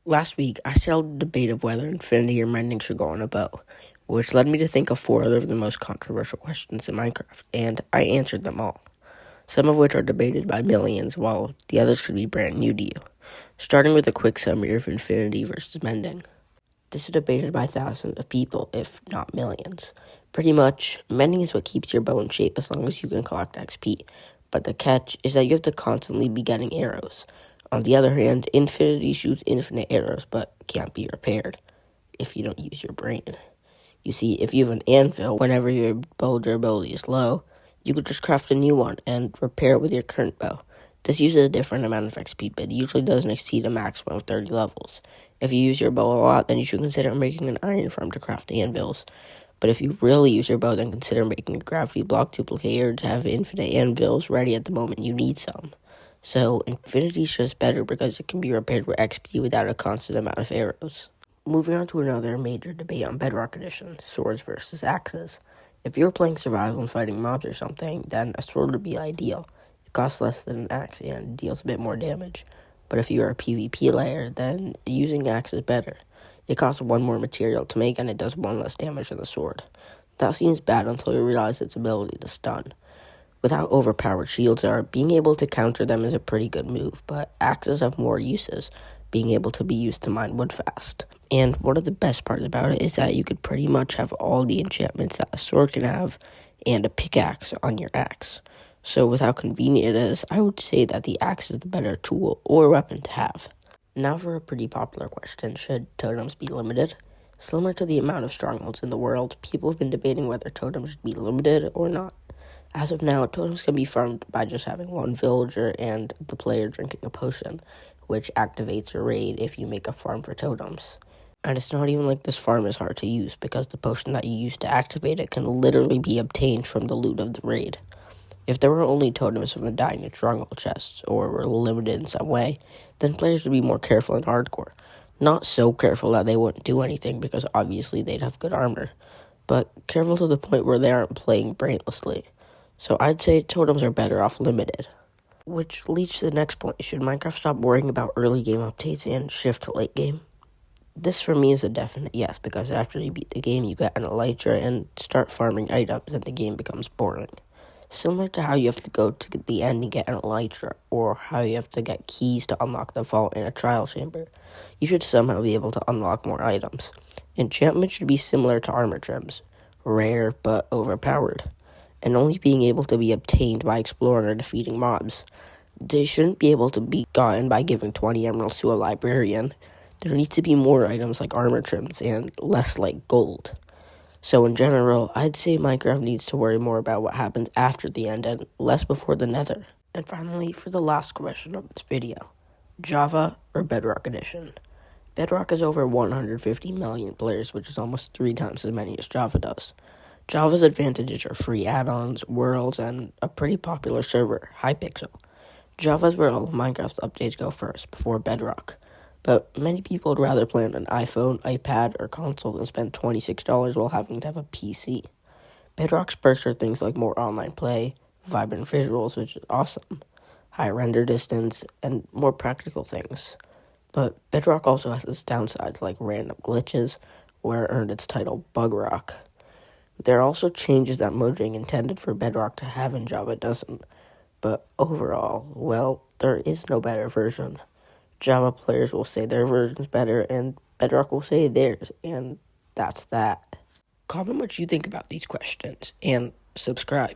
Last week, I settled the debate of whether infinity or mending should go on a bow, which led me to think of 4 other of the most controversial questions in Minecraft, and I answered them all, some of which are debated by millions, while the others could be brand new to you. Starting with a quick summary of infinity versus mending. This is debated by thousands of people, if not millions. Pretty much, mending is what keeps your bow in shape as long as you can collect XP, but the catch is that you have to constantly be getting arrows. On the other hand, infinity shoots infinite arrows, but can't be repaired if you don't use your brain. You see, if you have an anvil, whenever your bow durability is low, you could just craft a new one and repair it with your current bow. This uses a different amount of XP, but it usually doesn't exceed a maximum of 30 levels. If you use your bow a lot, then you should consider making an iron farm to craft anvils. But if you really use your bow, then consider making a gravity block duplicator to have infinite anvils ready at the moment you need some. So, infinity is just better because it can be repaired with XP without a constant amount of arrows. Moving on to another major debate on Bedrock Edition, swords versus axes. If you're playing survival and fighting mobs or something, then a sword would be ideal. It costs less than an axe and deals a bit more damage. But if you're a PvP layer, then using axe is better. It costs 1 more material to make and it does 1 less damage than the sword. That seems bad until you realize its ability to stun. With how overpowered shields are, being able to counter them is a pretty good move, but axes have more uses, being able to be used to mine wood fast. And one of the best parts about it is that you could pretty much have all the enchantments that a sword can have and a pickaxe on your axe. So with how convenient it is, I would say that the axe is the better tool or weapon to have. Now for a pretty popular question, should totems be limited? Similar to the amount of strongholds in the world, people have been debating whether totems should be limited or not. As of now, totems can be farmed by just having 1 villager and the player drinking a potion, which activates your raid if you make a farm for totems. And it's not even like this farm is hard to use, because the potion that you use to activate it can literally be obtained from the loot of the raid. If there were only totems from the dying and stronghold chests, or were limited in some way, then players would be more careful in hardcore. Not so careful that they wouldn't do anything, because obviously they'd have good armor, but careful to the point where they aren't playing brainlessly. So I'd say totems are better off limited. Which leads to the next point. Should Minecraft stop worrying about early game updates and shift to late game? This for me is a definite yes, because after you beat the game, you get an elytra and start farming items and the game becomes boring. Similar to how you have to go to the end and get an elytra, or how you have to get keys to unlock the vault in a trial chamber. You should somehow be able to unlock more items. Enchantment should be similar to armor gems, rare but overpowered, and only being able to be obtained by exploring or defeating mobs. They shouldn't be able to be gotten by giving 20 emeralds to a librarian. There needs to be more items like armor trims and less like gold. So in general, I'd say Minecraft needs to worry more about what happens after the end and less before the nether. And finally, for the last question of this video, Java or Bedrock Edition? Bedrock has over 150 million players, which is almost 3 times as many as Java does. Java's advantages are free add-ons, worlds, and a pretty popular server, Hypixel. Java's where all of Minecraft's updates go first, before Bedrock. But many people would rather play on an iPhone, iPad, or console than spend $26 while having to have a PC. Bedrock's perks are things like more online play, vibrant visuals, which is awesome, high render distance, and more practical things. But Bedrock also has its downsides like random glitches, where it earned its title Bug Rock. There are also changes that Mojang intended for Bedrock to have and Java doesn't. But overall, well, there is no better version. Java players will say their version's better, and Bedrock will say theirs, and that's that. Comment what you think about these questions, and subscribe.